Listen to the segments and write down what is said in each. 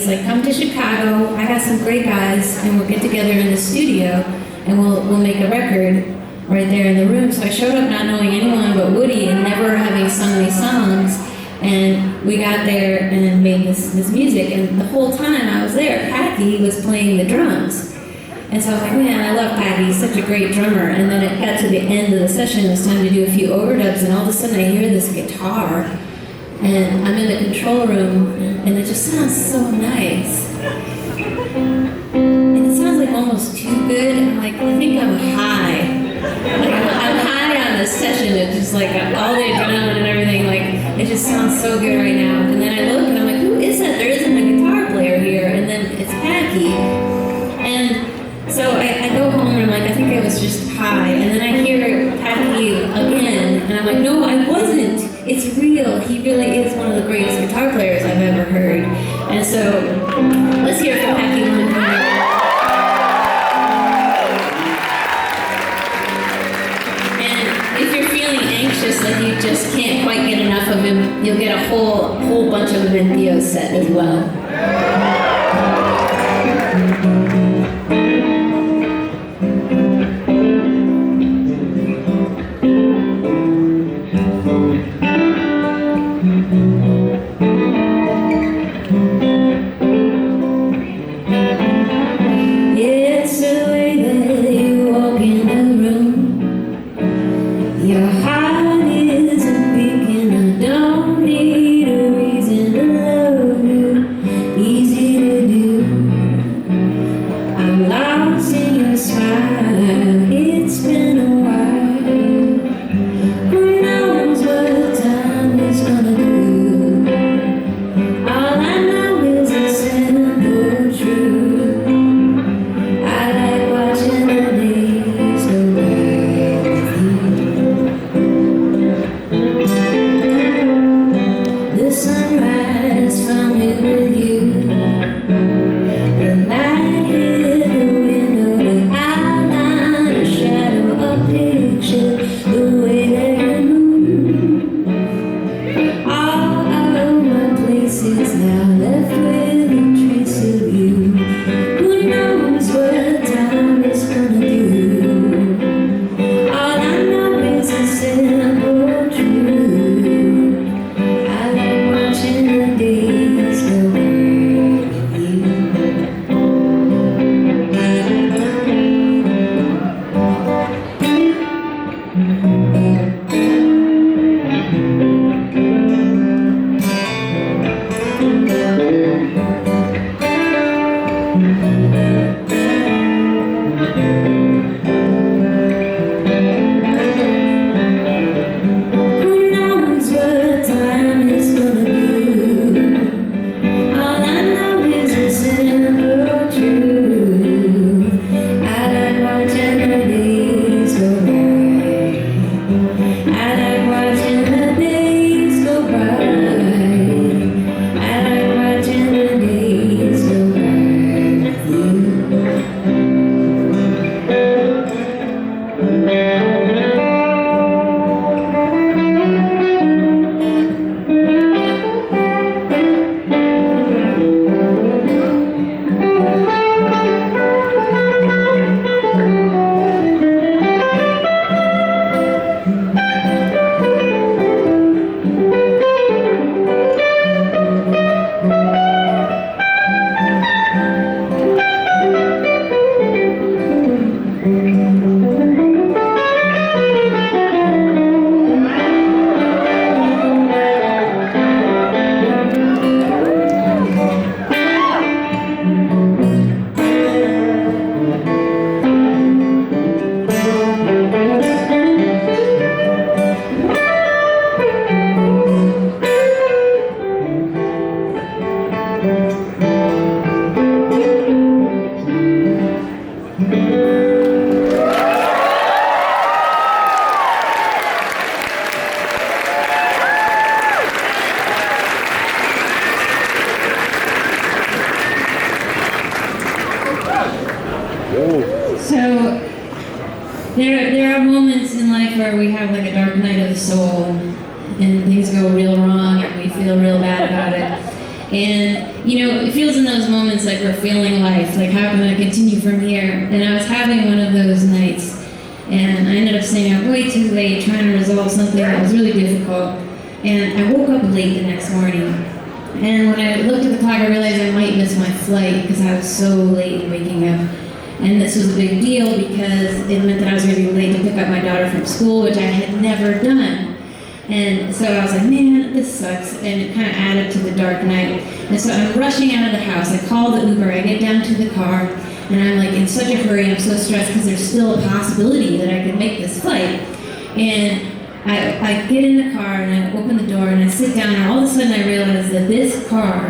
he's like, come to Chicago, I got some great guys, and we'll get together in the studio, and we'll make a record right there in the room. So I showed up not knowing anyone but Woody and never having sung these songs, and we got there and made this music, and the whole time I was there, Packy was playing the drums. And so I was like, man, I love Packy, he's such a great drummer. And then it got to the end of the session, it was time to do a few overdubs, and all of a sudden I hear this guitar, and I'm in the control room, and it just sounds so nice. And it sounds like almost too good. I'm like, I think I'm high. Like, I'm high on this session. It's just like all the adrenaline and everything. Like, it just sounds so good right now. And then I look and I'm like, who is that? There isn't a guitar player here. And then it's Packy. And so I go home and I'm like, I think I was just high. And then I hear Packy again. And I'm like, no, I wasn't. It's real. He really is one of the greatest guitar players I've ever heard. And so let's hear it from Packy Lundholm. Anxious that you just can't quite get enough of him, you'll get a whole bunch of them in Theo's set as well. It's the way that you walk in the room. Your heart isn't beating, I don't need a reason to love you. Easy to do. I'm lost in your smile. It's been a while. Who knows what time is gonna do? All I know is a simple truth. I like watching the days go by. The sunrise found me with you. The light hit the window, the outline, a shadow, a picture, the way that you move. All of my places now left with a trace of you. Who knows what time is gonna do? All I know is a simple truth. I like watching the days go by with you. Who knows what time is gonna do? All I know is a simple truth. I like watching the days go by. I like watching the days go by. I like watching the days go by with you. So there are moments in life where we have like a dark night of the soul and things go real wrong and we feel real bad about it. And it feels in those moments like we're feeling life, like how can I continue from here? And I was having one of those nights, and I ended up staying out way too late trying to resolve something that was really difficult. And I woke up late the next morning. And when I looked at the clock, I realized I might miss my flight because I was so late in waking up. And this was a big deal because it meant that I was going to be late to pick up my daughter from school, which I had never done. And so I was like, man, this sucks. And it kind of added to the dark night. And so I'm rushing out of the house. I call the Uber. I get down to the car. And I'm like in such a hurry. I'm so stressed because there's still a possibility that I could make this flight. And I get in the car and I open the door and I sit down. And all of a sudden I realize that this car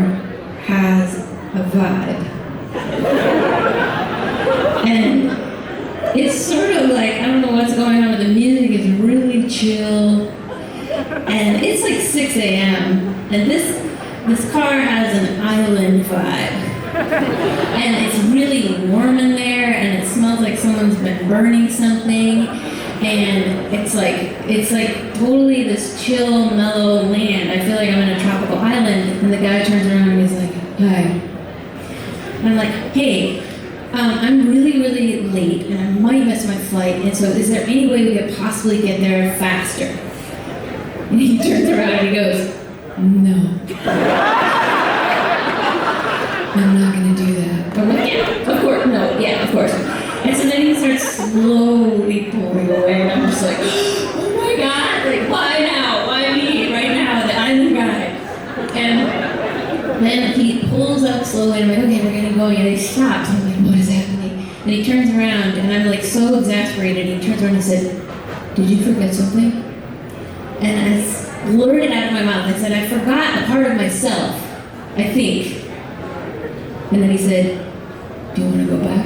has a vibe. And it's sort of like, I don't know what's going on, but the music is really chill. And it's like 6 a.m. And this car has an island vibe. And it's really warm in there, and it smells like someone's been burning something. And it's like totally this chill, mellow land. I feel like I'm in a tropical island. And the guy turns around and he's like, hi. And I'm like, hey, I'm really, really late, and I might miss my flight. And so is there any way we could possibly get there faster? And he turns around and he goes, no. I'm not gonna do that. I'm like, yeah, of course, no, yeah, of course. And so then he starts slowly pulling away, and I'm just like, oh my God, like, why now? Why me? Right now, the island guy. And then he pulls up slowly, and I'm like, okay, we're getting going, and he stops. I'm like, what is happening? And he turns around, and I'm like so exasperated, and he turns around and said, did you forget something? And I blurted out of my mouth, I said, I forgot a part of myself, I think. And then he said, do you want to go back?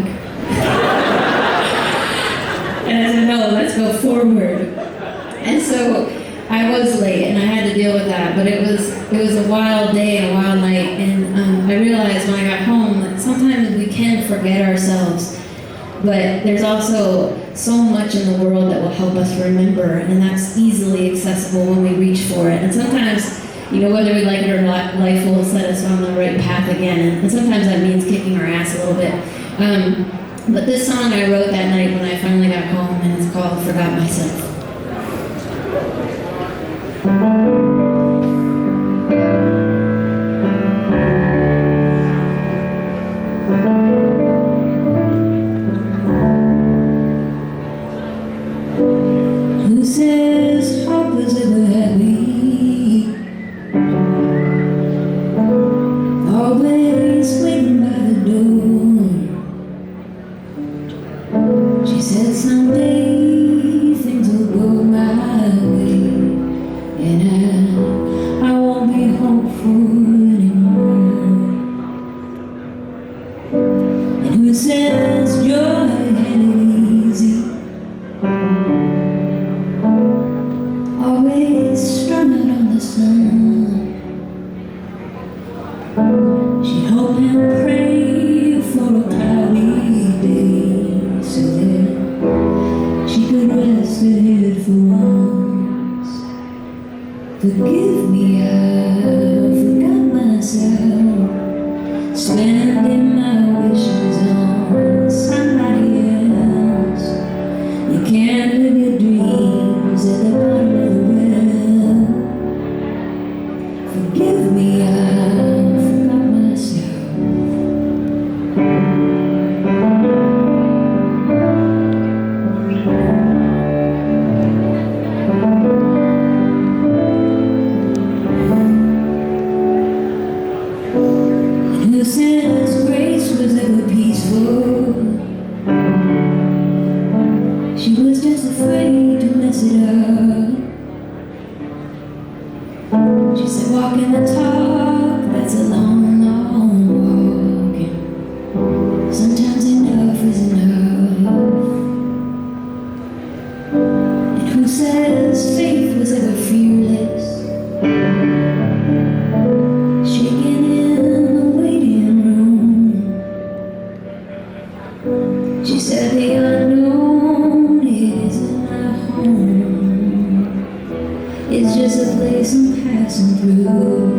And I said, no, let's go forward. And so I was late and I had to deal with that, but it was a wild day and a wild night. And I realized when I got home that sometimes we can forget ourselves, but there's also so much in the world that will help us remember, and that's easily accessible when we reach for it. And sometimes, whether we like it or not, life will set us on the right path again. And sometimes that means kicking our ass a little bit. But this song I wrote that night when I finally got home, and it's called Forgot Myself. Who says hope is ever happy? Always waiting by the door. She said someday things will go my way, and I won't be hopeful anymore. And who says joy ain't easy? Always strung out on the sun. She'd hope and pray for a cloudy day, so that she could rest her head for once. Forgive me, I forgot myself, spending my wishes on somebody else. You can't live your dreams at the bottom of the well. Forgive me, I forgot myself. And who says grace was ever peaceful? She was just afraid to mess it up. She said, walking the talk, that's a long, long walk. And sometimes enough is enough. And who says faith was ever fearless? Shaking in the waiting room. She said the unknown isn't my home. It's just a place I'm passing through.